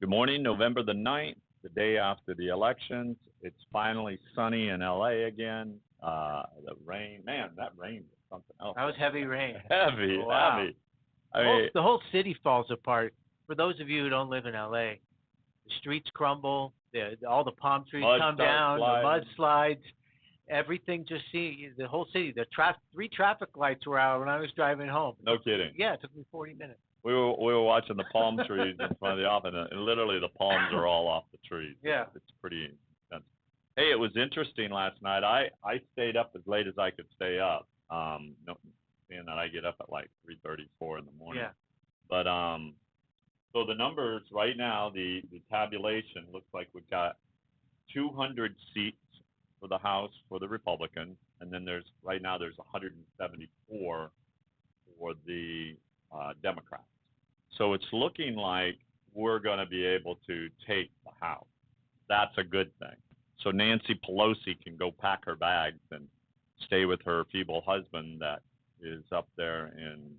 Good morning, November the 9th, the day after the elections. It's finally sunny in LA again. The rain, man, that rain was something else. That was heavy rain. Heavy, Wow. heavy. I mean, The whole city falls apart. For those of you who don't live in LA, the streets crumble, all the palm trees mud come starts down, the sliding. mud slides, everything just the whole city. Three traffic lights were out when I was driving home. No kidding. Yeah, it took me 40 minutes. We were watching the palm trees in front of the office, and literally the palms are all off the trees. Yeah. It's pretty intense. Hey, it was interesting last night. I stayed up as late as I could stay up. No, seeing that I get up at like 3:34 in the morning. Yeah. But so the numbers right now, the tabulation looks like we've got 200 seats for the House for the Republicans, and then there's 174 for the Democrats. So it's looking like we're going to be able to take the House. That's a good thing. So Nancy Pelosi can go pack her bags and stay with her feeble husband that is up there in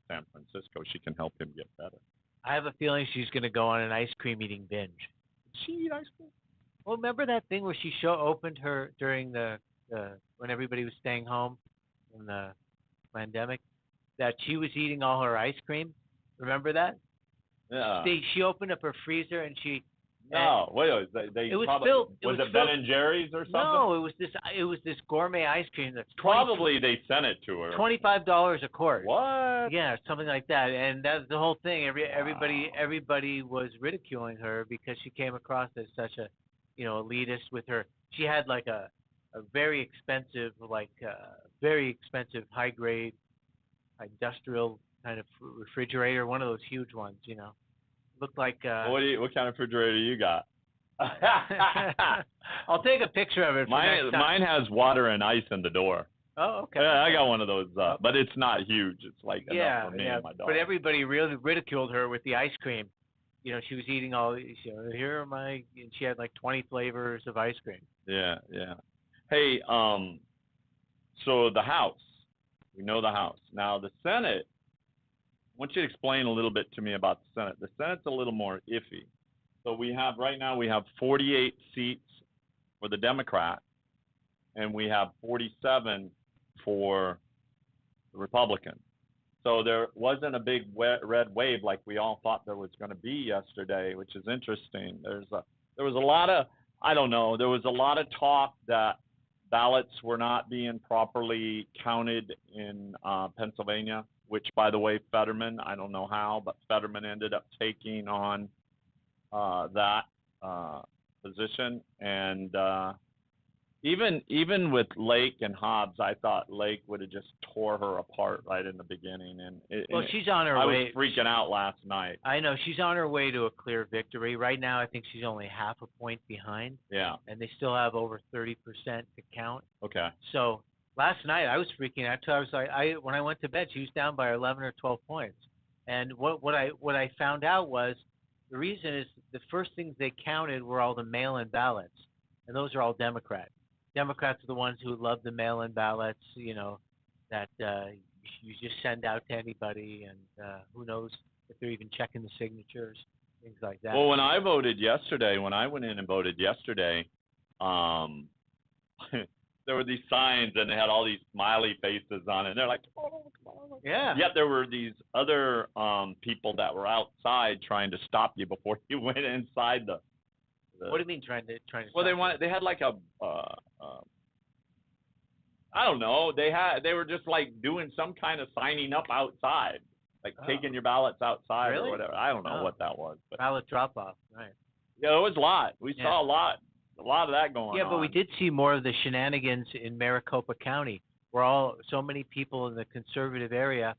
San Francisco. She can help him get better. I have a feeling she's going to go on an ice cream eating binge. Did she eat ice cream? Well, remember that thing where she opened her during the when everybody was staying home in the pandemic, that she was eating all her ice cream? Remember that? Yeah. She opened up her freezer and she. No, wait. It was probably, filled. Was it Ben and Jerry's or something? No, it was this gourmet ice cream that's probably they sent it to her. $25 a quart. What? Yeah, something like that, and that's the whole thing. Everybody was ridiculing her because she came across as such a, elitist with her. She had like a very expensive, high grade industrial kind of refrigerator, one of those huge ones, Looked like. What kind of refrigerator you got? I'll take a picture of it. Mine has water and ice in the door. Oh, okay. Yeah, I got one of those, but it's not huge. It's like enough for me and my dog. But everybody really ridiculed her with the ice cream. She was eating all these. Here are my. And she had like 20 flavors of ice cream. Yeah, yeah. Hey, so the House, we know the House. Now the Senate. I want you to explain a little bit to me about the Senate. The Senate's a little more iffy. So we have 48 seats for the Democrat, and we have 47 for the Republican. So there wasn't a big red wave like we all thought there was going to be yesterday, which is interesting. There was a lot of there was a lot of talk that ballots were not being properly counted in Pennsylvania, which, by the way, Fetterman, I don't know how, but Fetterman ended up taking on that position. And even with Lake and Hobbs, I thought Lake would have just tore her apart right in the beginning. She's on her way. I was freaking out last night. I know. She's on her way to a clear victory. Right now, I think she's only half a point behind. Yeah. And they still have over 30% to count. Okay. So last night, I was freaking out too. I was like, when I went to bed, she was down by 11 or 12 points. And what I found out was the reason is the first things they counted were all the mail-in ballots, and those are all Democrats. Democrats are the ones who love the mail-in ballots, that you just send out to anybody, and who knows if they're even checking the signatures, things like that. Well, when I went in and voted yesterday, there were these signs, and they had all these smiley faces on it. And they're like, oh, come on. Yeah. Yet there were these other people that were outside trying to stop you before you went inside the. What do you mean trying to? Well, they had like a. I don't know. They were just like doing some kind of signing up outside, like taking your ballots outside really? or whatever. I don't know what that was. But. Ballot drop off, right? Yeah, it was a lot. We saw a lot of that going on. Yeah, but we did see more of the shenanigans in Maricopa County, where so many people in the conservative area,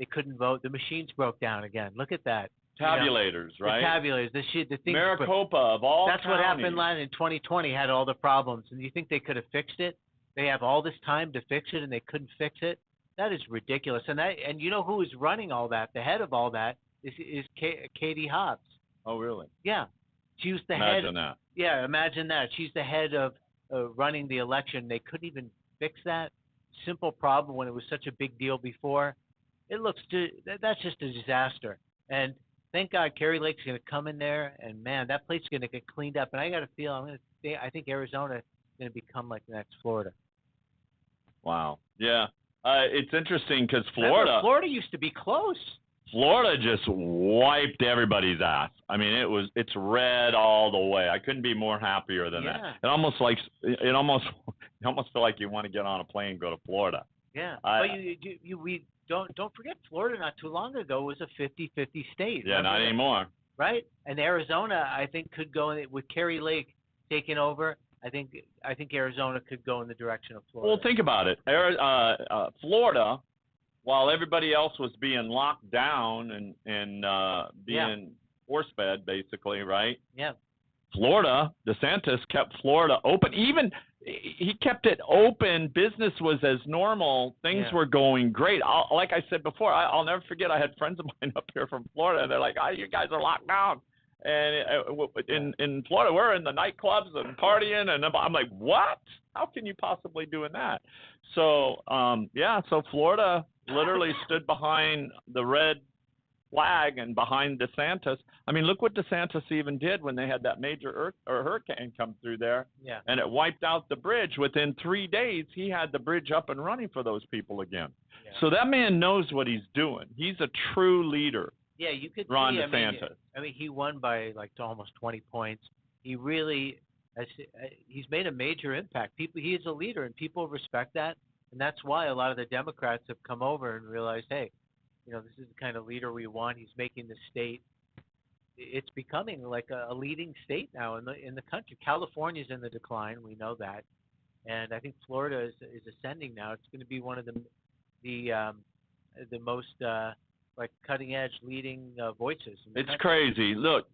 they couldn't vote. The machines broke down again. Look at that. Tabulators, right? The tabulators. The thing. Maricopa of all That's counties. what happened in 2020. Had all the problems, and you think they could have fixed it? They have all this time to fix it, and they couldn't fix it. That is ridiculous. And you know who is running all that? The head of all that is Katie Hobbs. Oh, really? Yeah, she was the head. Imagine that. Yeah, imagine that. She's the head of running the election. They couldn't even fix that simple problem when it was such a big deal before. That's just a disaster. And thank God Kerry Lake's going to come in there, and man, that place's going to get cleaned up. And I got a feel I think Arizona is going to become like the next Florida. Wow. Yeah. It's interesting because Remember, Florida used to be close. Florida just wiped everybody's ass. I mean, it's red all the way. I couldn't be more happier than that. It almost you almost feel like you want to get on a plane and go to Florida. Yeah. But we don't forget Florida not too long ago was a 50-50 state. Yeah, not anymore. Right? And Arizona, I think, could go with Kerry Lake taking over. I think Arizona could go in the direction of Florida. Well, think about it. Florida, while everybody else was being locked down and being force-fed, basically, right? Yeah. Florida, DeSantis kept Florida open. Even he kept it open. Business was as normal. Things were going great. Like I said before, I'll never forget. I had friends of mine up here from Florida, and they're like, "Oh, you guys are locked down." And in Florida, we're in the nightclubs and partying, and I'm like, "What? How can you possibly doing that?" So, so Florida literally stood behind the red flag and behind DeSantis. I mean, look what DeSantis even did when they had that major hurricane come through there, and it wiped out the bridge. Within 3 days, he had the bridge up and running for those people again. Yeah. So that man knows what he's doing. He's a true leader. Yeah, you could Ron see. DeSantis. I mean, he won by like almost 20 points. He really he's made a major impact. He is a leader, and people respect that, and that's why a lot of the Democrats have come over and realized, hey, this is the kind of leader we want. He's making the state. It's becoming like a leading state now in the country. California's in the decline. We know that, and I think Florida is ascending now. It's going to be one of the most like cutting edge leading voices. It's crazy. Look,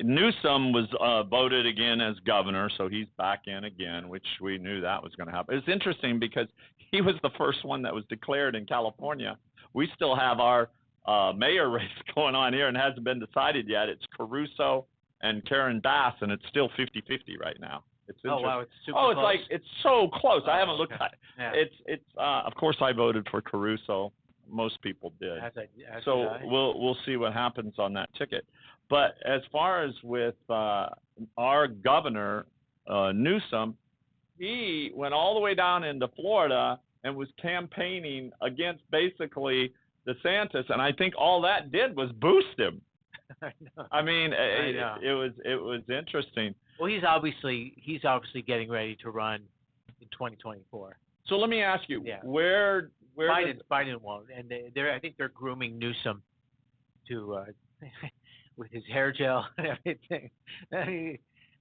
Newsom was voted again as governor, so he's back in again, which we knew that was going to happen. It's interesting because he was the first one that was declared in California. We still have our mayor race going on here and hasn't been decided yet. It's Caruso and Karen Bass, and it's still 50-50 right now. It's oh wow, it's super close. It's like it's so close. I haven't looked at it. Yeah. It's of course I voted for Caruso. Most people did. So we'll see what happens on that ticket. But as far as with our governor Newsom, he went all the way down into Florida and was campaigning against basically DeSantis, and I think all that did was boost him. I mean, it was interesting. Well, he's obviously getting ready to run in 2024. So let me ask you, where Biden won't, and I think they're grooming Newsom to with his hair gel and everything.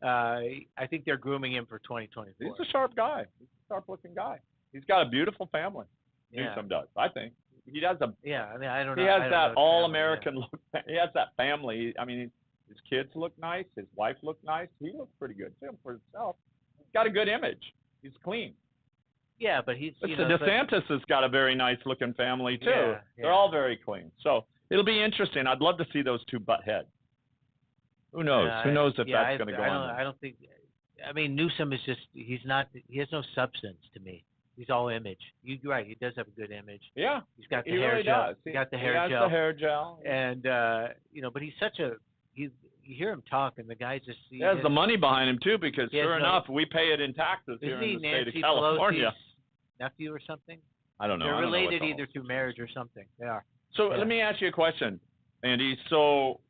I think they're grooming him for 2024. He's a sharp guy. He's a sharp-looking guy. He's got a beautiful family. Newsom does, I think. He does I mean, I don't know. He has that all-American look. He has that family. I mean, his kids look nice. His wife looks nice. He looks pretty good too for himself. He's got a good image. He's clean. Yeah, but he's. DeSantis has got a very nice-looking family too. Yeah. They're all very clean. So it'll be interesting. I'd love to see those two butt heads. Who knows? Who knows if that's going to go on? I don't think. I mean, Newsom is just. He's not. He has no substance to me. He's all image. You're right. He does have a good image. Yeah. He's got the hair gel. Does. He's got the hair gel. He has the hair gel. And but he's such a. You hear him talk, and the guy just. He has the money behind him too, because sure enough, we pay it in taxes here in the state of California. Pelosi's nephew or something? I don't know. They're related either through marriage or something. They are. So let me ask you a question, Andy. So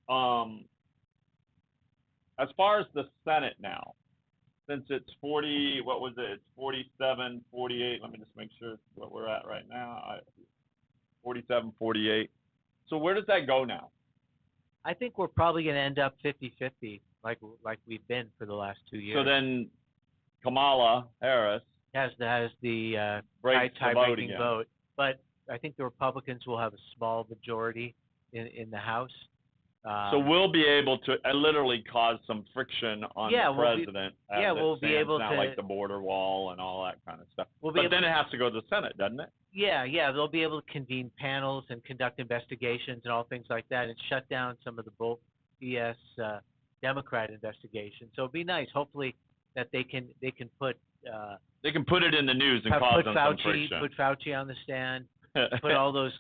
as far as the Senate now, since it's 40, what was it? It's 47, 48. Let me just make sure what we're at right now. 47, 48. So where does that go now? I think we're probably going to end up 50-50, like we've been for the last 2 years. So then Kamala Harris has the tie-breaking vote. But I think the Republicans will have a small majority in the House. So we'll be able to literally cause some friction on the president. We'll be able to, like the border wall and all that kind of stuff. But then it has to go to the Senate, doesn't it? Yeah, they'll be able to convene panels and conduct investigations and all things like that, and shut down some of the BS Democrat investigations. So it'd be nice, hopefully, that they can put. They can put it in the news and cause them some friction. Put Fauci on the stand. Put all those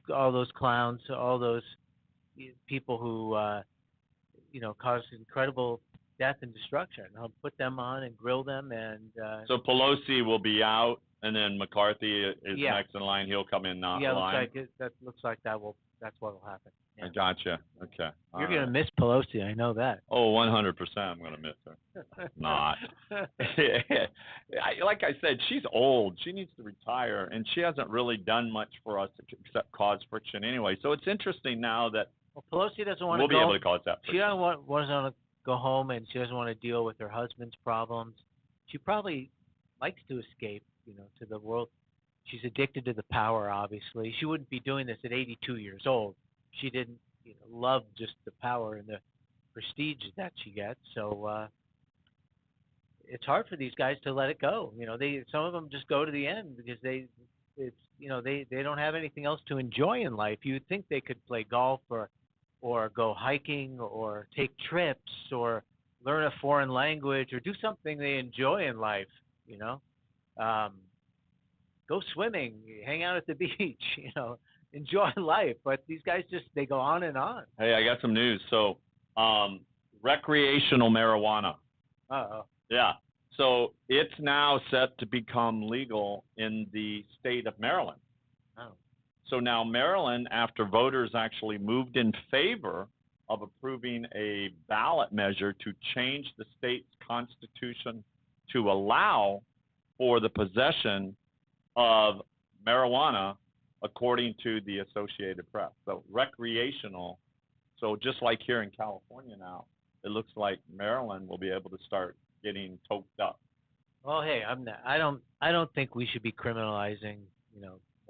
clowns, all those people who cause incredible death and destruction. I'll put them on and grill them, and So Pelosi will be out, and then McCarthy is yeah, next in line. He'll come in not yeah. line. That looks like that's what will happen. Yeah. I gotcha. Okay. You're All gonna right. miss Pelosi, I know that. Oh, 100%. I'm gonna miss her. Not. Like I said, she's old. She needs to retire, and she hasn't really done much for us except cause friction anyway. So it's interesting now that Well, Pelosi doesn't want we'll to be go. able to cause that She friction. doesn't want to go home, and she doesn't want to deal with her husband's problems. She probably likes to escape, to the world. She's addicted to the power, obviously. She wouldn't be doing this at 82 years old. She didn't, love just the power and the prestige that she gets. So it's hard for these guys to let it go. Some of them just go to the end because they don't have anything else to enjoy in life. You'd think they could play golf or go hiking or take trips or learn a foreign language or do something they enjoy in life, go swimming, hang out at the beach, enjoy life. But these guys they go on and on. Hey, I got some news. So, recreational marijuana. Uh-oh. Yeah. So it's now set to become legal in the state of Maryland. Oh. So now Maryland, after voters actually moved in favor of approving a ballot measure to change the state's constitution to allow for the possession of marijuana, according to the Associated Press. So recreational. So just like here in California now, it looks like Maryland will be able to start getting toked up. Well, hey, I don't think we should be criminalizing,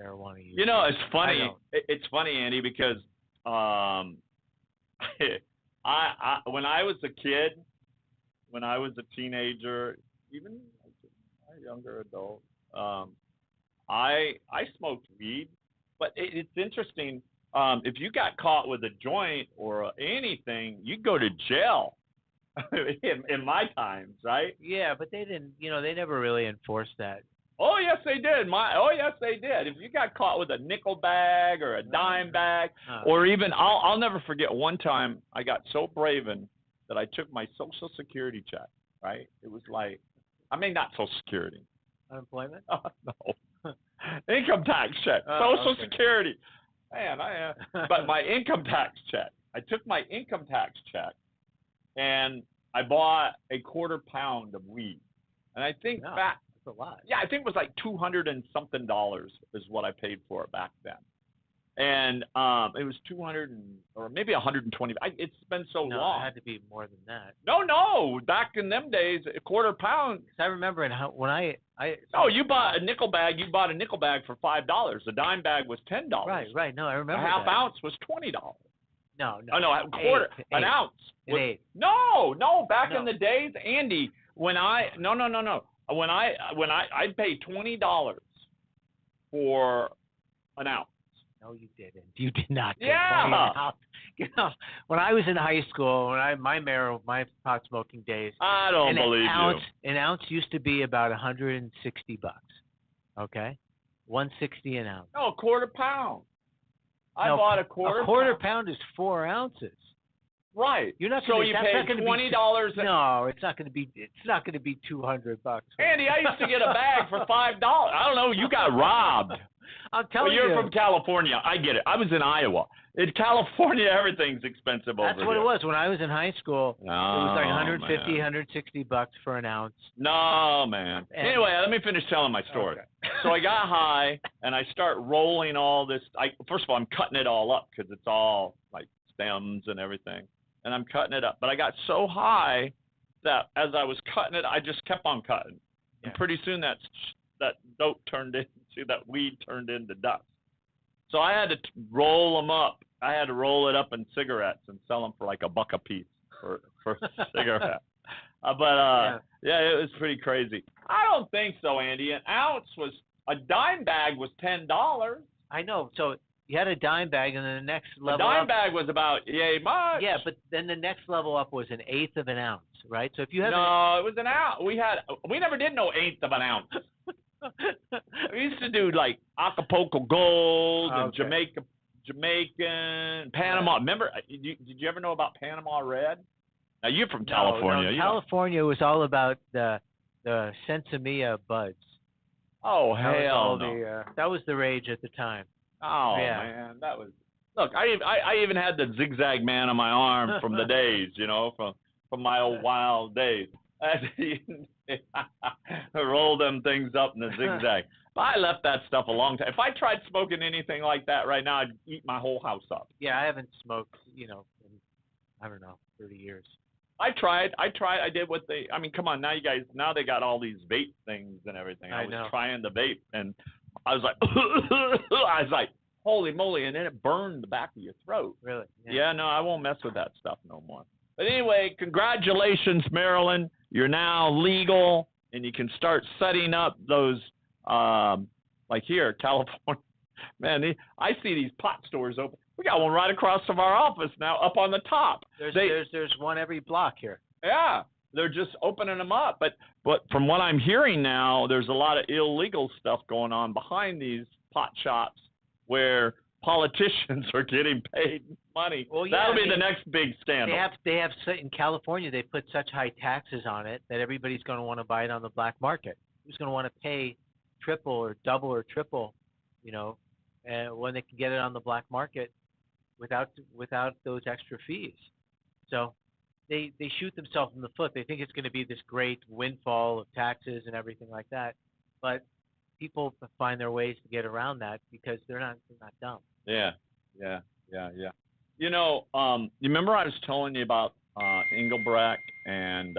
marijuana use. It's funny. It's funny, Andy, because I when I was a kid, when I was a teenager, even a younger adult, I smoked weed, but it's interesting. If you got caught with a joint or anything, you'd go to jail. in my times, right? Yeah, but they didn't. They never really enforced that. Oh yes, they did. Yes, they did. If you got caught with a nickel bag or a dime bag, or even I'll never forget one time I got so braven that I took my Social Security check. Right? It was like, not Social Security. Unemployment? Oh, no. Income tax check. Social Security. Man, but my income tax check. I took my income tax check and I bought a quarter pound of weed. And I think that's a lot. Yeah, I think it was like $200 and something is what I paid for it back then. And it was 200 or maybe 120. It's been so long. No, it had to be more than that. No. Back in them days, a quarter pound. I remember when I. Oh, you bought a nickel bag. You bought a nickel bag for $5. A dime bag was $10. Right. No, I remember. A half ounce was $20. No. Oh no, a quarter, an ounce. Was, No. Back in the days, Andy, when I When I'd pay $20 for an ounce. No, you didn't. You did not. Yeah. When I was in high school, my pot smoking days, I don't believe you. An ounce used to be about $160. Okay, $160 an ounce. No, a quarter pound. I bought a quarter. A quarter pound is 4 ounces. Right. You're not. So you pay $20. No, it's not going to be. It's not going to be $200. Andy, I used to get a bag for $5. I don't know. You got robbed. I'm telling you. You're from California. I get it. I was in Iowa. In California, everything's expensive over here. That's what it was when I was in high school. No, it was like $150, $160 for an ounce. No, man. Anyway, let me finish telling my story. Okay. So I got high, and I start rolling all this. First of all, I'm cutting it all up because it's all like stems and everything. And I'm cutting it up. But I got so high that as I was cutting it, I just kept on cutting. Yeah. And pretty soon that weed turned into dust. So I had to roll them up. I had to roll it up in cigarettes and sell them for like $1 a piece for a cigarette. Yeah, it was pretty crazy. I don't think so, Andy. A dime bag was $10. I know. So you had a dime bag, and then the next level up. A dime bag was about yay much. Yeah, but then the next level up was 1/8 of an ounce, right? So if you have it was an ounce. We never did no 1/8 of an ounce. We used to do like Acapulco Gold and Jamaica Jamaican, Panama. Remember, did you ever know about Panama Red? Now, you're from No, California. no, California was all about the Sensimilla buds. Oh, That was hell all no. that was the rage at the time. Oh, Yeah. man, that was. Look, I even had the zigzag man on my arm from the days, from my old wild days. I roll them things up in the zigzag. But I left that stuff a long time. If I tried smoking anything like that right now, I'd eat my whole house up. Yeah, I haven't smoked, in, I don't know, 30 years. I tried. I did what they. I mean, come on, now they got all these vape things and everything. I was know. trying the vape, and I was like, I was like, holy moly, and then it burned the back of your throat. Really? Yeah, no, I won't mess with that stuff no more. But anyway, congratulations, Maryland. You're now legal, and you can start setting up those, like here, California. Man, I see these pot stores open. We got one right across from our office now, up on the top. There's one every block here. Yeah, they're just opening them up. But from what I'm hearing now, there's a lot of illegal stuff going on behind these pot shops where politicians are getting paid money. Well, yeah, that'll be the next big scandal. They have in California. They put such high taxes on it that everybody's going to want to buy it on the black market. Who's going to want to pay triple or double or triple, and when they can get it on the black market without those extra fees? So they shoot themselves in the foot. They think it's going to be this great windfall of taxes and everything like that, but people find their ways to get around that because they're not dumb. Yeah. You remember I was telling you about Engelbrecht and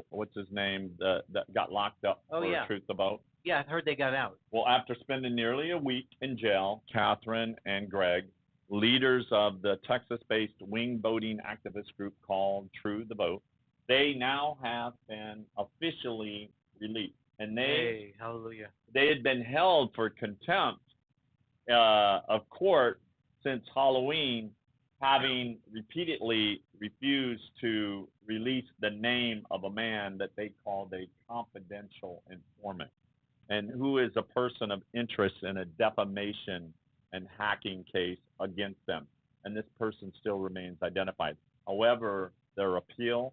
what's his name that got locked up for Truth About? Yeah, I heard they got out. Well, after spending nearly a week in jail, Catherine and Greg, leaders of the Texas-based wing voting activist group called True the Vote, they now have been officially released. And hallelujah. They had been held for contempt of court since Halloween, having repeatedly refused to release the name of a man that they called a confidential informant, and who is a person of interest in a defamation and hacking case against them. And this person still remains identified. However, their appeal,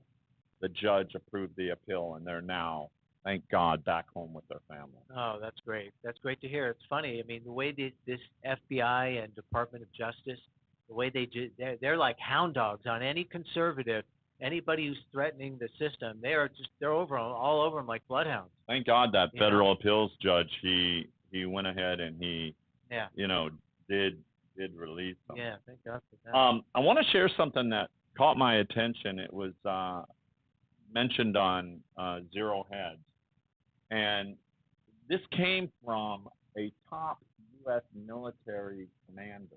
the judge approved the appeal, and they're now, thank God, back home with their family. Oh, that's great. That's great to hear. It's funny. I mean, the way this FBI and Department of Justice, the way they're like hound dogs on any conservative, anybody who's threatening the system. They're all over them like bloodhounds. Thank God that federal appeals judge, he went ahead and he, did release them. Yeah, thank God for that. I want to share something that caught my attention. It was mentioned on Zero Hedge. And this came from a top U.S. military commander.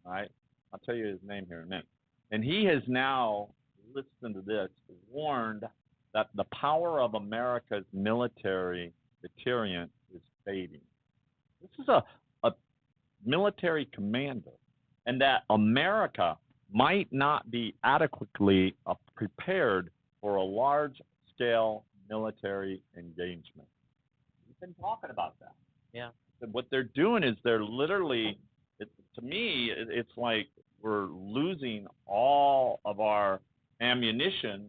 All right? I'll tell you his name here in a minute. And he has now, listen to this, warned that the power of America's military deterrent is fading. This is a military commander, and that America might not be adequately prepared for a large-scale military engagement. We've been talking about that. Yeah. And what they're doing is they're literally, to me, it's like we're losing all of our ammunition,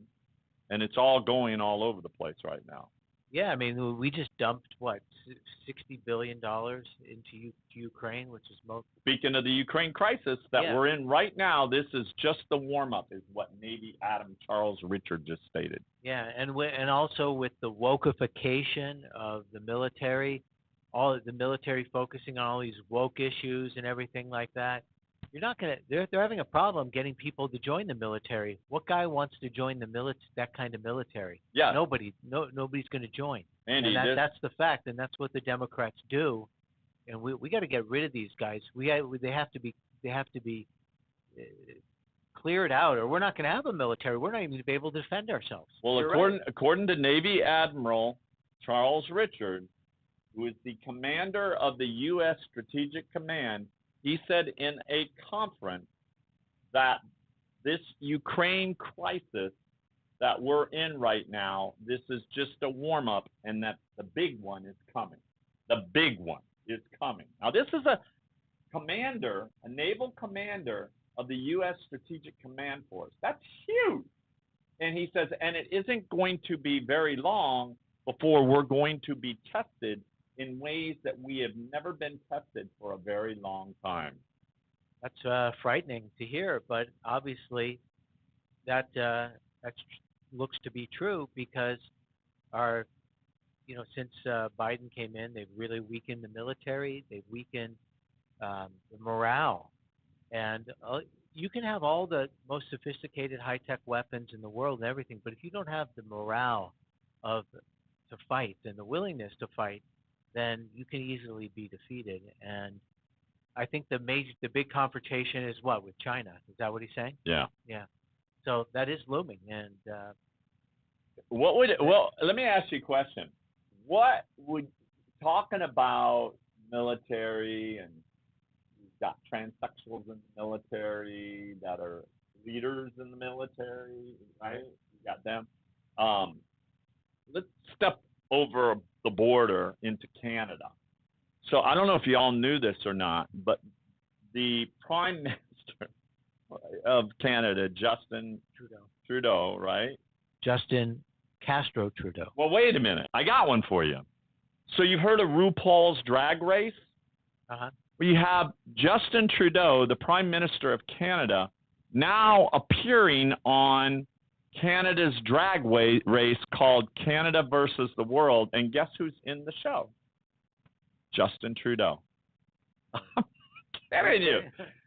and it's all going all over the place right now. Yeah, I mean, we just dumped, $60 billion into Ukraine, which is most. Speaking of the Ukraine crisis that we're in right now, this is just the warm-up, is what Navy Admiral Charles Richard just stated. Yeah, and also with the wokeification of the military, all the military focusing on all these woke issues and everything like that. You're not gonna. They're having a problem getting people to join the military. What guy wants to join that kind of military? Yeah. Nobody's going to join. Andy, and that's the fact, and that's what the Democrats do. And we got to get rid of these guys. They have to be cleared out, or we're not going to have a military. We're not even going to be able to defend ourselves. Well, according to Navy Admiral Charles Richard, who is the commander of the U.S. Strategic Command, he said in a conference that this Ukraine crisis that we're in right now, this is just a warm-up, and that the big one is coming. The big one is coming. Now, this is commander, a naval commander of the U.S. Strategic Command Force. That's huge. And he says, and it isn't going to be very long before we're going to be tested in ways that we have never been tested for a very long time. That's frightening to hear, but obviously that looks to be true because our, since Biden came in, they've really weakened the military. They've weakened the morale, and you can have all the most sophisticated high-tech weapons in the world and everything, but if you don't have the morale to fight and the willingness to fight, then you can easily be defeated. And I think the big confrontation is what, with China? Is that what he's saying? Yeah. Yeah. So that is looming, and let me ask you a question. What would, talking about military, and you've got transsexuals in the military that are leaders in the military, right? You got them. Let's step over the border into Canada. So I don't know if you all knew this or not, but the Prime Minister of Canada, Justin Trudeau, right? Justin Castro Trudeau. Well, wait a minute. I got one for you. So you've heard of RuPaul's Drag Race? Uh-huh. Well, you have Justin Trudeau, the Prime Minister of Canada, now appearing on Canada's drag race called Canada versus the World. And guess who's in the show? Justin Trudeau. I'm kidding you.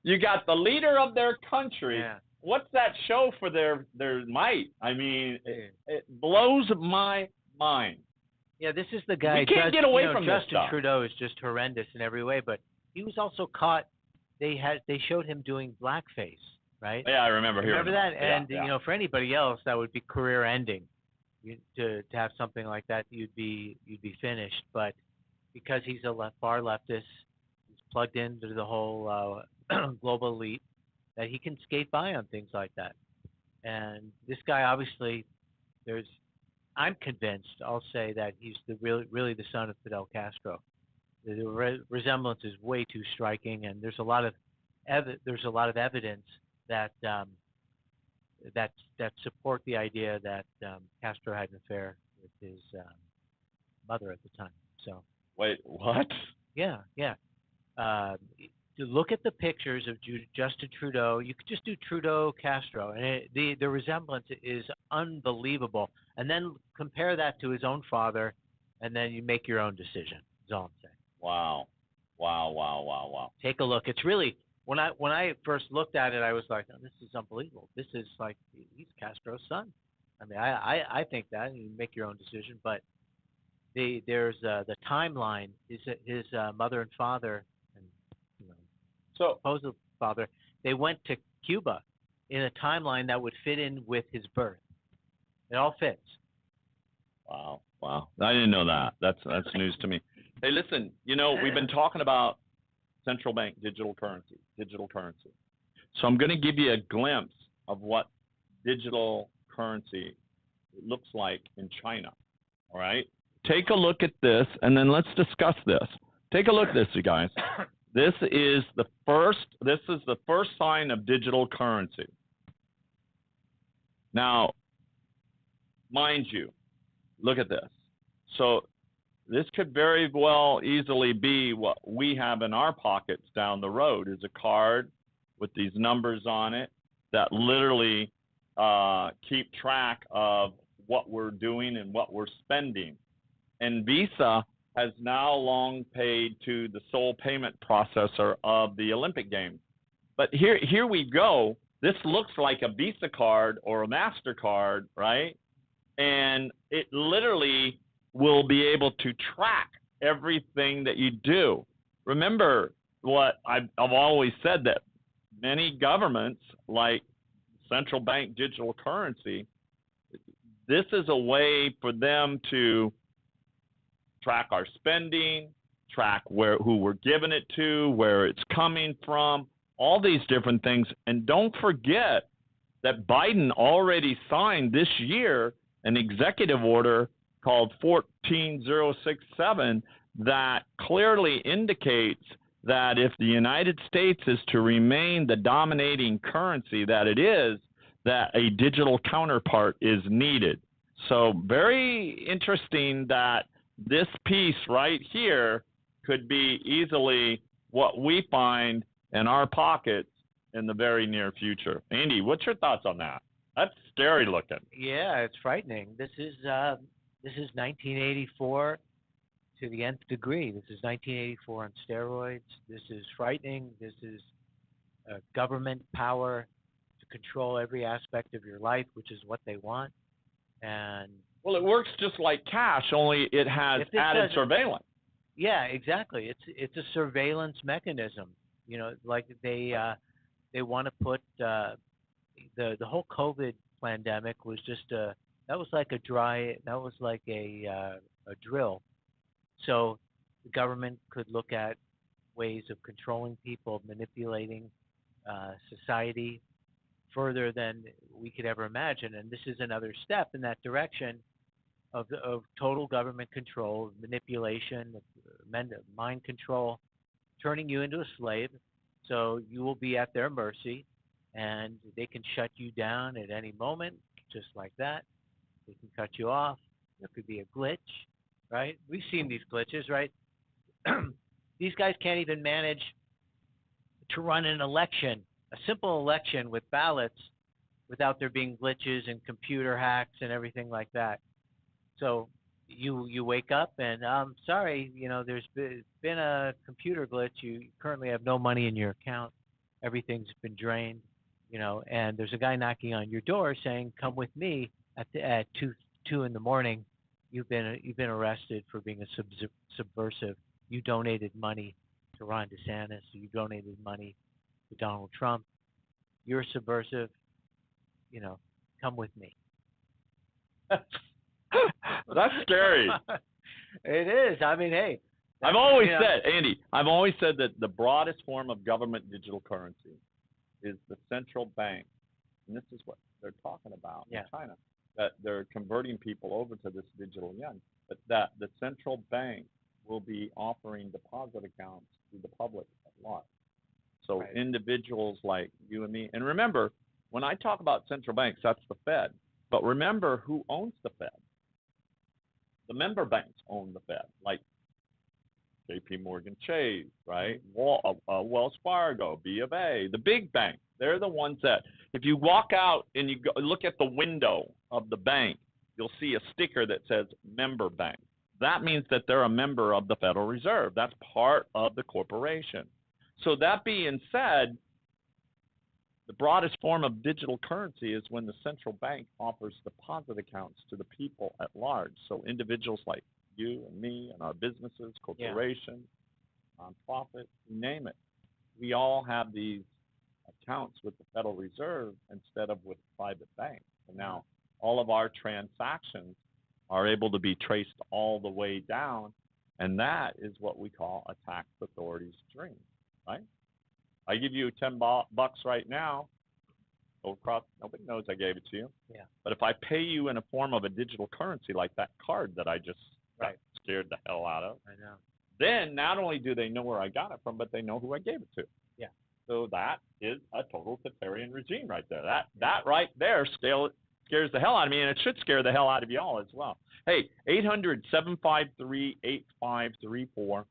You got the leader of their country. Yeah. What's that show for their might? I mean, it blows my mind. Yeah, this is the guy. We can't get away from this Justin stuff. Trudeau is just horrendous in every way, but he was also caught. They showed him doing blackface, right? Yeah, I remember hearing that. Yeah, and yeah. For anybody else, that would be career ending. To have something like that, you'd be finished. But because he's a far leftist, he's plugged into the whole global elite, that he can skate by on things like that. And this guy, obviously, I'm convinced, I'll say, that he's really the son of Fidel Castro. The resemblance is way too striking, and there's a lot of evidence that that support the idea that Castro had an affair with his mother at the time. So. Wait, what? Yeah. To look at the pictures of Justin Trudeau, you could just do Trudeau Castro, and the resemblance is unbelievable. And then compare that to his own father, and then you make your own decision. Is all I'm saying. Wow. Take a look. It's really, when I first looked at it, I was like, oh, this is unbelievable. This is like, he's Castro's son. I mean, I think that, and you make your own decision. But there's the timeline. His mother and father, supposed father, they went to Cuba in a timeline that would fit in with his birth. It all fits. Wow. I didn't know that. That's news to me. Hey, listen, we've been talking about central bank digital currency. So I'm going to give you a glimpse of what digital currency looks like in China. All right? Take a look at this, and then let's discuss this. Take a look at this, you guys. This is the first sign of digital currency. Now, mind you, look at this. So this could very well easily be what we have in our pockets down the road, is a card with these numbers on it that literally keep track of what we're doing and what we're spending. And Visa has now long paid to the sole payment processor of the Olympic Games. But here we go. This looks like a Visa card or a MasterCard, right? And it literally will be able to track everything that you do. Remember what I've always said, that many governments, like central bank digital currency, this is a way for them to track our spending, track who we're giving it to, where it's coming from, all these different things. And don't forget that Biden already signed this year an executive order called 14067 that clearly indicates that if the United States is to remain the dominating currency that it is, that a digital counterpart is needed. So very interesting that this piece right here could be easily what we find in our pockets in the very near future. Andy, what's your thoughts on that? That's scary looking. Yeah, it's frightening. This is 1984 to the nth degree. This is 1984 on steroids. This is frightening. This is government power to control every aspect of your life, which is what they want. And well, it works just like cash, only it has added surveillance. Yeah, exactly. It's a surveillance mechanism. You know, like they want to put the whole COVID pandemic was just that was like a drill. So the government could look at ways of controlling people, manipulating society further than we could ever imagine. And this is another step in that direction of total government control, manipulation, mind control, turning you into a slave. So you will be at their mercy, and they can shut you down at any moment, just like that. They can cut you off. There could be a glitch, right? We've seen these glitches, right? These guys can't even manage to run an election, a simple election with ballots, without there being glitches and computer hacks and everything like that. So you wake up and sorry, you know, there's been a computer glitch. You currently have no money in your account. Everything's been drained, you know, and there's a guy knocking on your door saying, "Come with me at 2 in the morning. You've been arrested for being a subversive. You donated money to Ron DeSantis. You donated money to Donald Trump. You're subversive. You know, come with me." That's scary. It is. I mean, hey. I've always said, Andy, that the broadest form of government digital currency is the central bank. And this is what they're talking about in China, that they're converting people over to this digital yuan, but that the central bank will be offering deposit accounts to the public at large. So individuals like you and me, and remember, when I talk about central banks, that's the Fed. But remember who owns the Fed. The member banks own the Fed, like J.P. Morgan Chase, right? Wells Fargo, B of A, the big banks. They're the ones that, if you walk out and you go look at the window of the bank, you'll see a sticker that says member bank. That means that they're a member of the Federal Reserve. That's part of the corporation. So that being said, the broadest form of digital currency is when the central bank offers deposit accounts to the people at large. So individuals like you and me and our businesses, corporations, nonprofits, you name it. We all have these accounts with the Federal Reserve instead of with private banks. And now all of our transactions are able to be traced all the way down, and that is what we call a tax authority's dream, right? I give you $10 right now. Nobody knows I gave it to you. Yeah. But if I pay you in a form of a digital currency like that card that I just scared the hell out of, I know. then not only do they know where I got it from, but they know who I gave it to. Yeah. So that is a total totalitarian regime right there. That right there scares the hell out of me, and it should scare the hell out of y'all as well. Hey, 800-753-8534.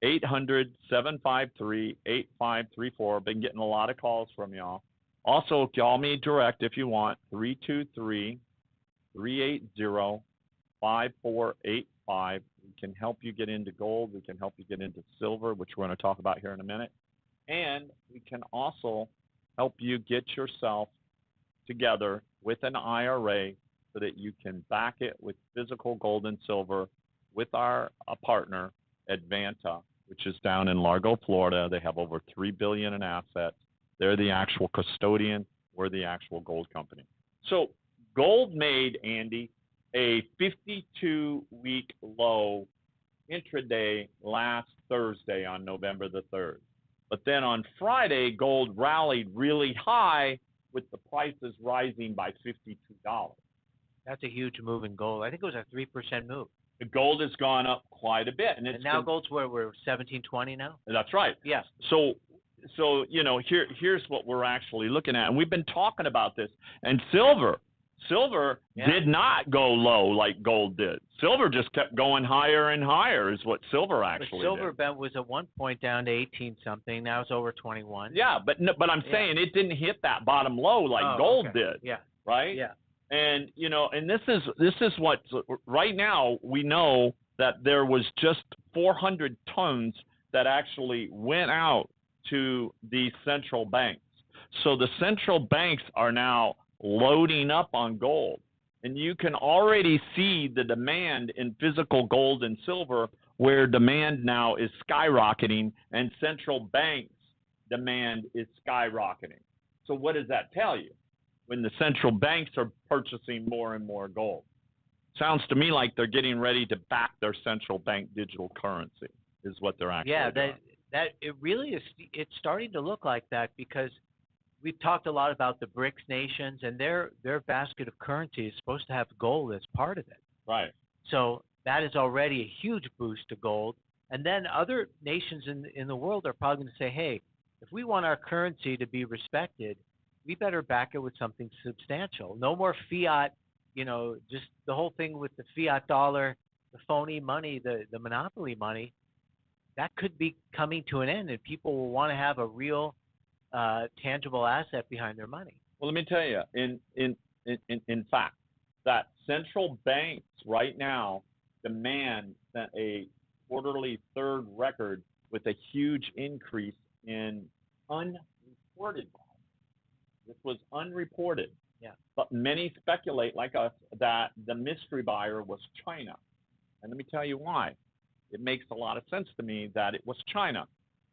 800-753-8534. Been getting a lot of calls from y'all. Also, call me direct if you want, 323-380-5485. We can help you get into gold. We can help you get into silver, which we're going to talk about here in a minute. And we can also help you get yourself together with an IRA so that you can back it with physical gold and silver with our partner, Advanta, which is down in Largo, Florida. They have over $3 billion in assets. They're the actual custodian. We're the actual gold company. So gold made, Andy, a 52-week low intraday last Thursday on November the 3rd. But then on Friday, gold rallied really high with the prices rising by $52. That's a huge move in gold. I think it was a 3% move. The gold has gone up quite a bit, and now gold's where we're 1720 now. That's right. Yes. So here's what we're actually looking at, and we've been talking about this. And silver did not go low like gold did. Silver just kept going higher and higher, is what silver actually did. Silver did. was at one point down to 18 something. Now it's over 21. Yeah, but I'm saying it didn't hit that bottom low like gold did. Yeah. Right. Yeah. And and this is what right now we know that there was just 400 tons that actually went out to the central banks. So the central banks are now loading up on gold. And you can already see the demand in physical gold and silver, where demand now is skyrocketing and central banks' demand is skyrocketing. So what does that tell you? When the central banks are purchasing more and more gold, sounds to me like they're getting ready to back their central bank digital currency, is what they're actually doing. That it really is. It's starting to look like that, because we've talked a lot about the BRICS nations, and their basket of currency is supposed to have gold as part of it. Right. So that is already a huge boost to gold. And then other nations in the world are probably going to say, hey, if we want our currency to be respected, we better back it with something substantial. No more fiat, just the whole thing with the fiat dollar, the phony money, the monopoly money. That could be coming to an end, and people will want to have a real tangible asset behind their money. Well, let me tell you, in fact, that central banks right now demand a quarterly third record with a huge increase in unreported bonds. This was unreported. Yeah. But many speculate, like us, that the mystery buyer was China. And let me tell you why. It makes a lot of sense to me that it was China.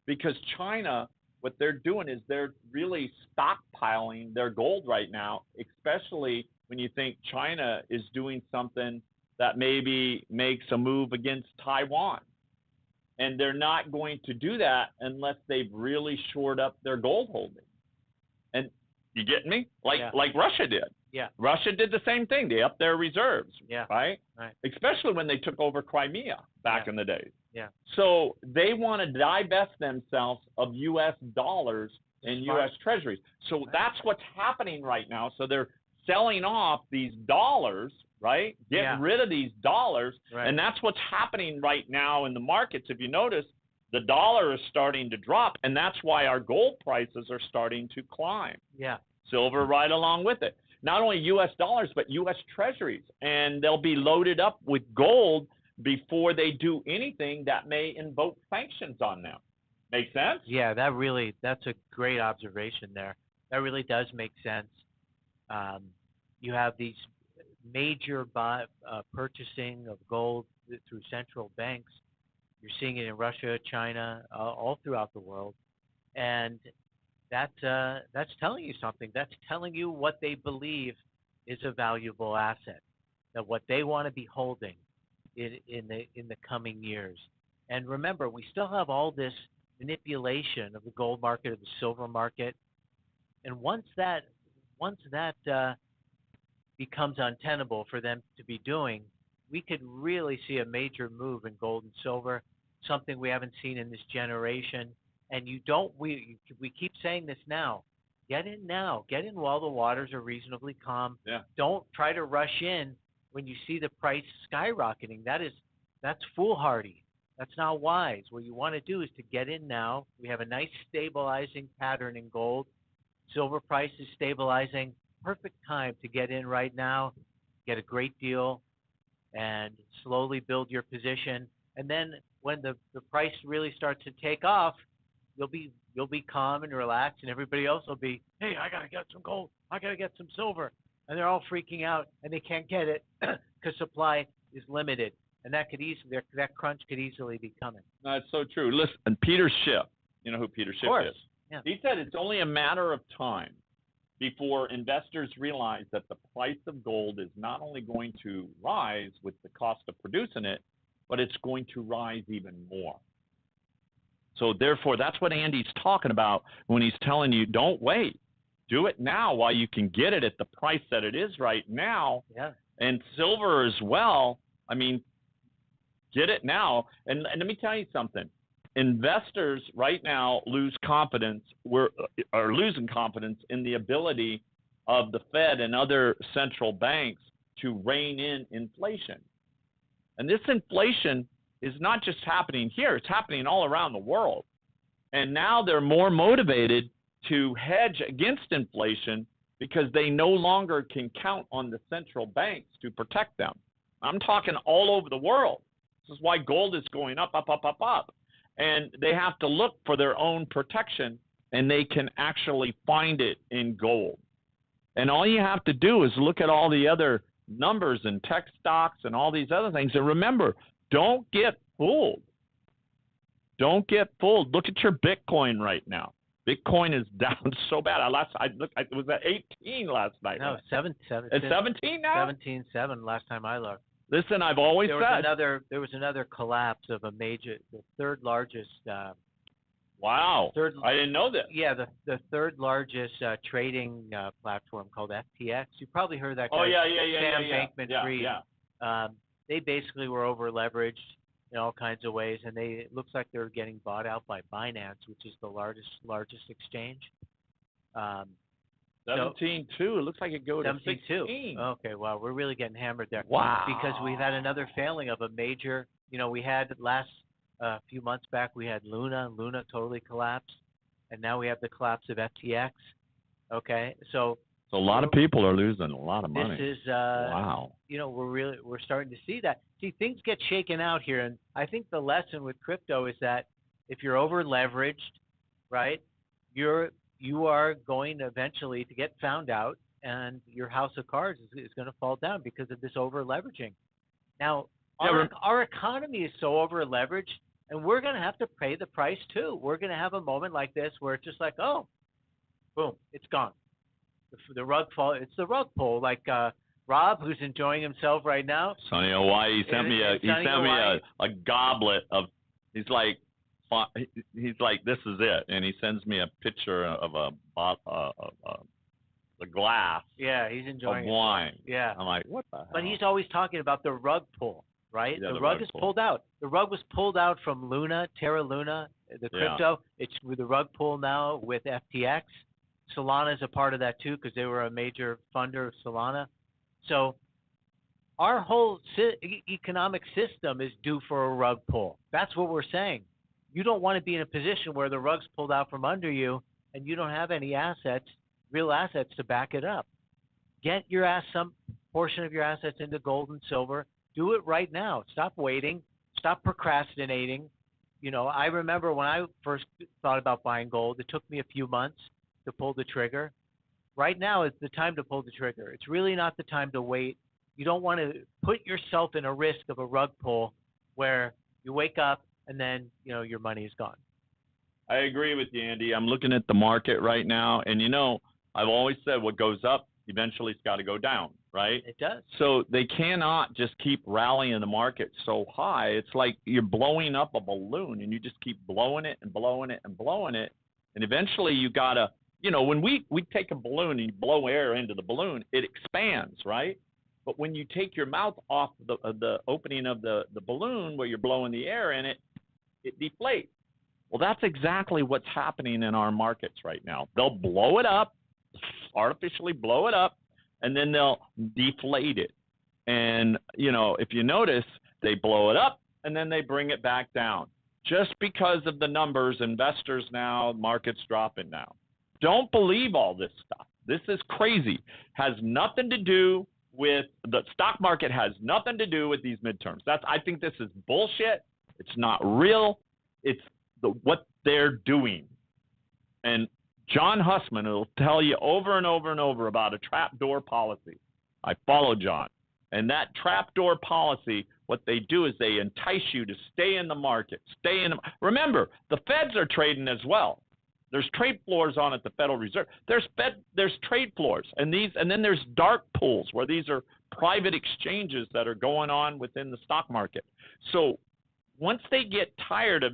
Because China, what they're doing is they're really stockpiling their gold right now, especially when you think China is doing something that maybe makes a move against Taiwan. And they're not going to do that unless they've really shored up their gold holdings. And you get me? Like Russia did. Yeah. Russia did the same thing. They upped their reserves. Yeah. Right? Right. Especially when they took over Crimea back in the days. Yeah. So they want to divest themselves of U.S. dollars and U.S. treasuries. So that's what's happening right now. So they're selling off these dollars, right? Getting rid of these dollars. Right. And that's what's happening right now in the markets. If you notice, the dollar is starting to drop, and that's why our gold prices are starting to climb. Yeah. Silver right along with it. Not only U.S. dollars, but U.S. treasuries. And they'll be loaded up with gold before they do anything that may invoke sanctions on them. Make sense? Yeah, that's a great observation there. That really does make sense. You have these major purchasing of gold through central banks. You're seeing it in Russia, China, all throughout the world, and that's telling you something. That's telling you what they believe is a valuable asset, that what they want to be holding in the coming years. And remember, we still have all this manipulation of the gold market, of the silver market, and once that becomes untenable for them to be doing, we could really see a major move in gold and silver, something we haven't seen in this generation. And we keep saying this now. Get in now. Get in while the waters are reasonably calm. Yeah. Don't try to rush in when you see the price skyrocketing. That's foolhardy. That's not wise. What you want to do is to get in now. We have a nice stabilizing pattern in gold. Silver price is stabilizing. Perfect time to get in right now. Get a great deal and slowly build your position. And then when the price really starts to take off, you'll be calm and relaxed, and everybody else will be, hey, I gotta get some gold, I gotta get some silver, and they're all freaking out and they can't get it because supply is limited, and that crunch could easily be coming. That's so true. Listen, Peter Schiff, you know who Peter Schiff is? Yeah. He said it's only a matter of time before investors realize that the price of gold is not only going to rise with the cost of producing it, but it's going to rise even more. So therefore, that's what Andy's talking about when he's telling you, don't wait. Do it now while you can get it at the price that it is right now. Yeah. And silver as well. I mean, Get it now. And let me tell you something. Investors right now are losing confidence in the ability of the Fed and other central banks to rein in inflation. And this inflation is not just happening here, it's happening all around the world. And now they're more motivated to hedge against inflation because they no longer can count on the central banks to protect them. I'm talking all over the world. This is why gold is going up, up, up, up, up. And they have to look for their own protection, and they can actually find it in gold. And all you have to do is look at all the other numbers and tech stocks and all these other things. And remember, don't get fooled. Don't get fooled. Look at your Bitcoin right now. Bitcoin is down so bad. I looked. It was at 18 last night. No, 7. It's 17 now. 17.7 last time I looked. Listen, I've always said there was another collapse of the third largest. Wow. I didn't know this. Yeah, the third largest trading platform called FTX. You probably heard that guy. Oh yeah. Sam Bankman-Fried. Yeah. They basically were over leveraged in all kinds of ways, and it looks like they're getting bought out by Binance, which is the largest exchange. 17.2. It looks like it goes to 16. Okay, well, we're really getting hammered there. Wow. Because we've had another failing of a major. We had few months back, we had Luna. Luna totally collapsed, and now we have the collapse of FTX. Okay, so a lot of people are losing a lot of money. This is wow. We're starting to see that. See, things get shaken out here, and I think the lesson with crypto is that if you're over leveraged, right, you are going eventually to get found out, and your house of cards is going to fall down because of this over leveraging. Now, our economy is so over leveraged, and we're going to have to pay the price too. We're going to have a moment like this where it's just like, oh, boom, it's gone. The rug fall. It's the rug pull. Like Rob, who's enjoying himself right now. Sunny Hawaii. He sent me a goblet of. He's like, this is it, and he sends me a picture of the glass. Yeah, he's enjoying of wine. Yeah, I'm like, what the hell? But he's always talking about the rug pull, right? Yeah, the rug is pulled out. The rug was pulled out from Luna, Terra Luna, the crypto. Yeah. It's with the rug pull now with FTX. Solana is a part of that too because they were a major funder of Solana. So our whole economic system is due for a rug pull. That's what we're saying. You don't want to be in a position where the rug's pulled out from under you and you don't have any assets, real assets to back it up. Get some portion of your assets into gold and silver. Do it right now. Stop waiting. Stop procrastinating. I remember when I first thought about buying gold, it took me a few months to pull the trigger. Right now is the time to pull the trigger. It's really not the time to wait. You don't want to put yourself in a risk of a rug pull where you wake up and then, your money is gone. I agree with you, Andy. I'm looking at the market right now, and I've always said what goes up eventually it's got to go down, right? It does. So they cannot just keep rallying the market so high. It's like you're blowing up a balloon, and you just keep blowing it and blowing it and blowing it, and eventually you got to when we take a balloon and you blow air into the balloon, it expands, right? But when you take your mouth off the opening of the balloon where you're blowing the air in it, it deflates. Well, that's exactly what's happening in our markets right now. They'll blow it up, artificially blow it up, and then they'll deflate it. And, if you notice, they blow it up and then they bring it back down. Just because of the numbers, investors now, market's dropping now. Don't believe all this stuff. This is crazy. Has nothing to do with the stock market. Has nothing to do with these midterms. I think this is bullshit. It's not real. It's what they're doing. And John Hussman will tell you over and over and over about a trapdoor policy. I follow John. And that trapdoor policy, what they do is they entice you to stay in the market. Remember, the feds are trading as well. There's trade floors on at the Federal Reserve. There's trade floors, and then there's dark pools where these are private exchanges that are going on within the stock market. So once they get tired of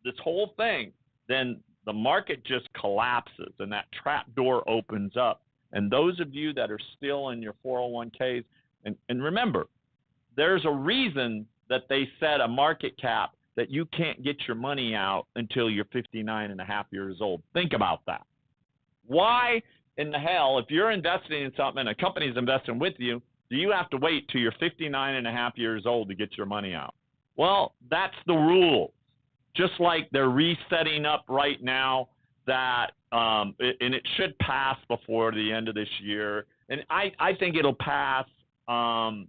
this whole thing, then the market just collapses, and that trap door opens up. And those of you that are still in your 401ks, and remember, there's a reason that they set a market cap that you can't get your money out until you're 59 and a half years old. Think about that. Why in the hell, if you're investing in something and a company's investing with you, do you have to wait till you're 59 and a half years old to get your money out? Well, that's the rule. Just like they're resetting up right now that, and it should pass before the end of this year. And I think it'll pass, and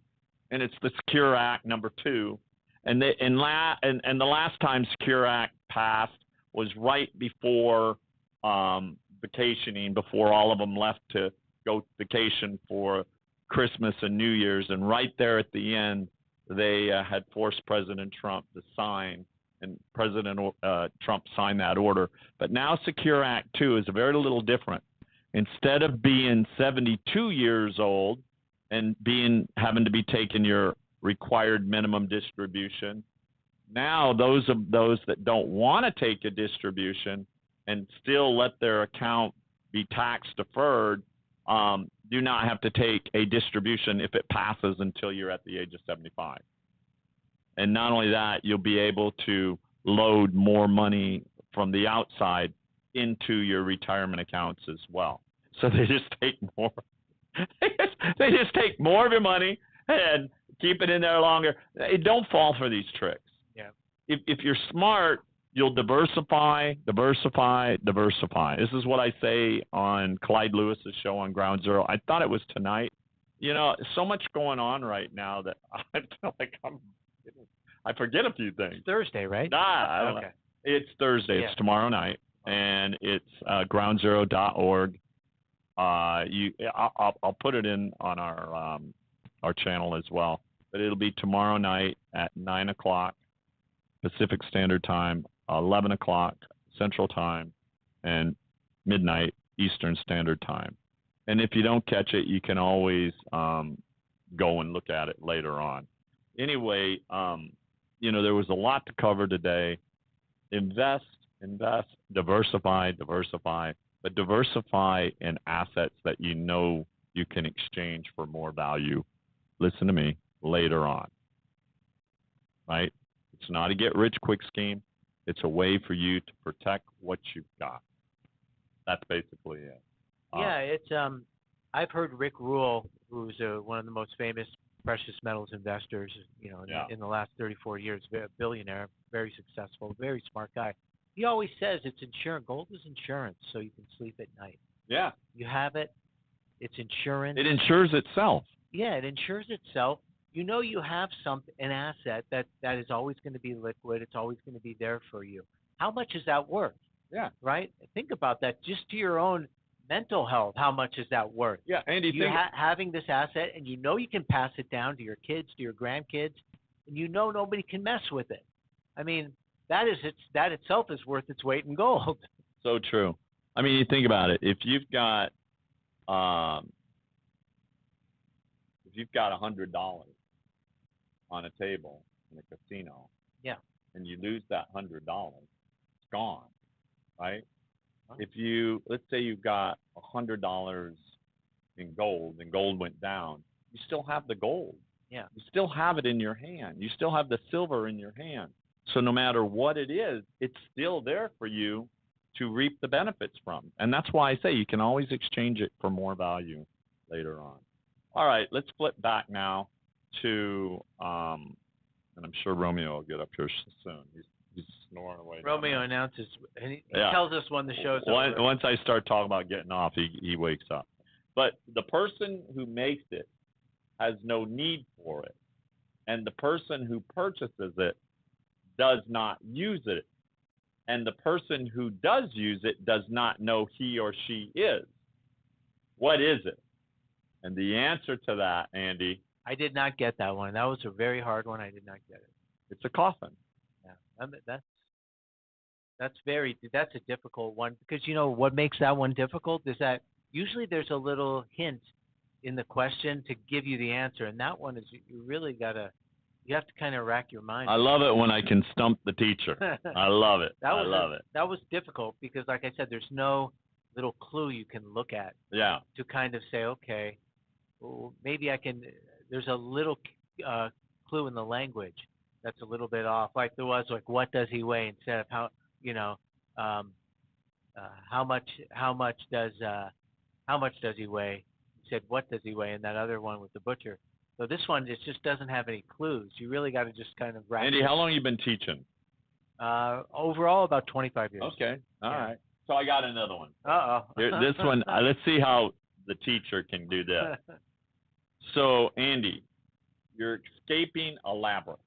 it's the Secure Act #2. And the last time Secure Act passed was right before vacationing, before all of them left to go vacation for Christmas and New Year's. And right there at the end, they had forced President Trump to sign, and President Trump signed that order. But now Secure Act 2 is a very little different. Instead of being 72 years old and having to be taking your required minimum distribution, now those that don't want to take a distribution and still let their account be tax deferred do not have to take a distribution if it passes until you're at the age of 75. And not only that, you'll be able to load more money from the outside into your retirement accounts as well. So they just take more. They just take more of your money and keep it in there longer. Don't fall for these tricks. Yeah. If you're smart, you'll diversify. This is what I say on Clyde Lewis's show on Ground Zero. I thought it was tonight. You know, so much going on right now that I feel like I forget a few things. It's Thursday, right? I don't know. It's Thursday. Yeah. It's tomorrow night, and it's groundzero.org. I'll put it in on our channel as well. But it'll be tomorrow night at 9 o'clock Pacific Standard Time, 11 o'clock Central Time, and midnight Eastern Standard Time. And if you don't catch it, you can always go and look at it later on. Anyway, there was a lot to cover today. Invest, diversify, but diversify in assets that you know you can exchange for more value. Listen to me, later on. Right? It's not a get-rich-quick scheme. It's a way for you to protect what you've got. That's basically it. Yeah, it's I've heard Rick Rule, who's one of the most famous precious metals investors, in the last 34 years, a billionaire, very successful, very smart guy. He always says it's insurance. Gold is insurance, so you can sleep at night. Yeah. You have it. It's insurance. It insures itself. Yeah, it insures itself. You know you have an asset that is always going to be liquid. It's always going to be there for you. How much is that worth? Yeah. Right? Think about that. Just to your own mental health, how much is that worth? Yeah, Andy, having this asset, and you know you can pass it down to your kids, to your grandkids, and you know nobody can mess with it. I mean, that itself is worth its weight in gold. So true. I mean, you think about it. If you've got $100 on a table in a casino, yeah, and you lose that $100, it's gone, right? Huh? If let's say you've got $100 in gold, and gold went down, you still have the gold. Yeah. You still have it in your hand. You still have the silver in your hand. So no matter what it is, it's still there for you to reap the benefits from. And that's why I say you can always exchange it for more value later on. All right, let's flip back now to, and I'm sure Romeo will get up here soon. He's snoring away. Romeo announces, and he tells us when the show's over. Once I start talking about getting off, he wakes up. But the person who makes it has no need for it. And the person who purchases it does not use it. And the person who does use it does not know he or she is. What is it? And the answer to that, Andy. I did not get that one. That was a very hard one. I did not get it. It's a coffin. Yeah, that's a difficult one, because what makes that one difficult is that usually there's a little hint in the question to give you the answer, and that one is you really you have to kind of rack your mind. I love it when I can stump the teacher. I love it. I love it. That was difficult because, like I said, there's no little clue you can look at. Yeah. To kind of say, okay, well, maybe I can. There's a little clue in the language. that's a little bit off. Like there was like what does he weigh instead of how you know um, how much does he weigh? He said what does he weigh, and that other one with the butcher. So this one just doesn't have any clues. You really got to just kind of wrap. Andy, how long have you been teaching? Overall, about 25 years. Okay, all right. So I got another one. Uh-oh. This one, let's see how the teacher can do this. So, Andy, you're escaping a labyrinth.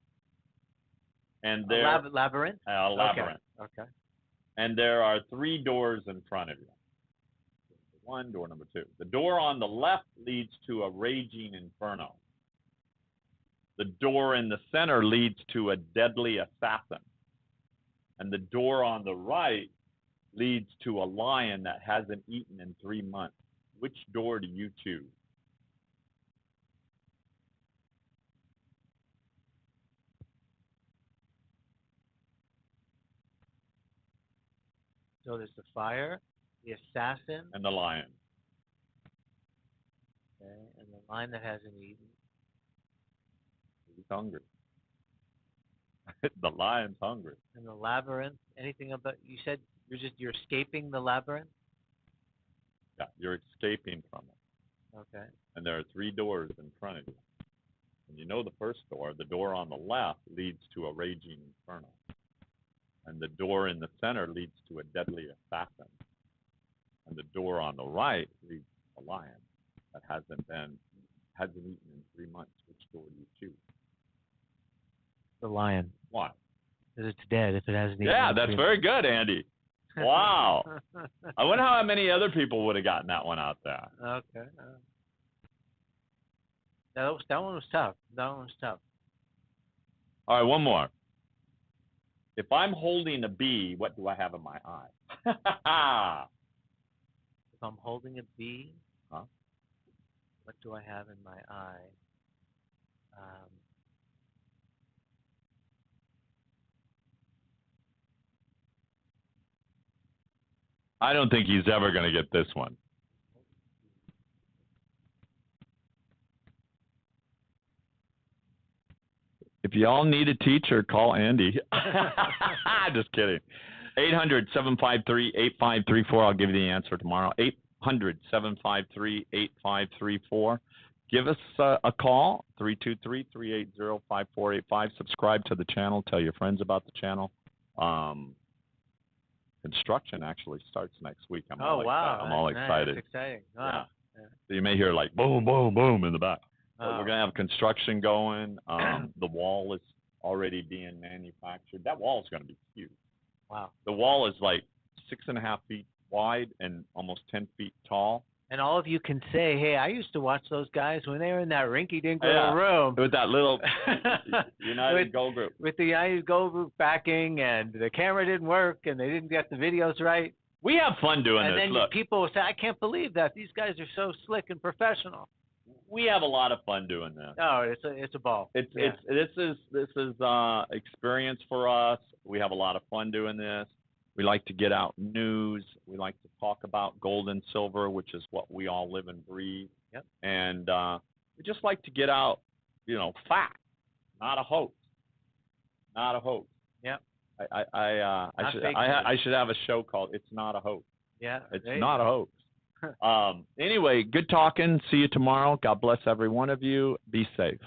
And there, labyrinth? A labyrinth. Okay. And there are 3 doors in front of you. One, door number 2. The door on the left leads to a raging inferno. The door in the center leads to a deadly assassin. And the door on the right leads to a lion that hasn't eaten in 3 months. Which door do you choose? So there's the fire, the assassin, And the lion. okay, and the lion that hasn't eaten. He's hungry. The lion's hungry. And the labyrinth. Anything about? You said you're escaping the labyrinth. Yeah, you're escaping from it. Okay. And there are 3 doors in front of you. And you know the first door, the door on the left leads to a raging inferno. And the door in the center leads to a deadly assassin. And the door on the right leads to a lion that hasn't eaten in 3 months. Which door do you choose? The lion. Why? Because it's dead if it hasn't eaten. Yeah, that's very good, Andy. Wow. I wonder how many other people would have gotten that one out there. Okay. That one was tough. All right, one more. If I'm holding a bee, what do I have in my eye? If I'm holding a bee, Huh? what do I have in my eye? I don't think he's ever going to get this one. If y'all need a teacher, call Andy. Just kidding. 800-753-8534. I'll give you the answer tomorrow. 800-753-8534. Give us a call, 323-380-5485. Subscribe to the channel. Tell your friends about the channel. Construction actually starts next week. I'm all excited. That's exciting. Wow. Yeah. So you may hear like boom, boom, boom in the back. But we're going to have construction going. The wall is already being manufactured. That wall is going to be huge. Wow. The wall is like 6.5 feet wide and almost 10 feet tall. And all of you can say, hey, I used to watch those guys when they were in that rinky-dink little room. With that little United Gold Group. With the United Gold Group backing, and the camera didn't work, and they didn't get the videos right. We have fun doing this. And then people will say, I can't believe that. These guys are so slick and professional. We have a lot of fun doing this. Oh, it's a ball. This is experience for us. We have a lot of fun doing this. We like to get out news. We like to talk about gold and silver, which is what we all live and breathe. Yep. And we just like to get out, fact, not a hoax. Not a hoax. Yep. I should have a show called "It's Not a Hoax." Yeah. It's not a hoax. Anyway, good talking. See you tomorrow. God bless every one of you. Be safe.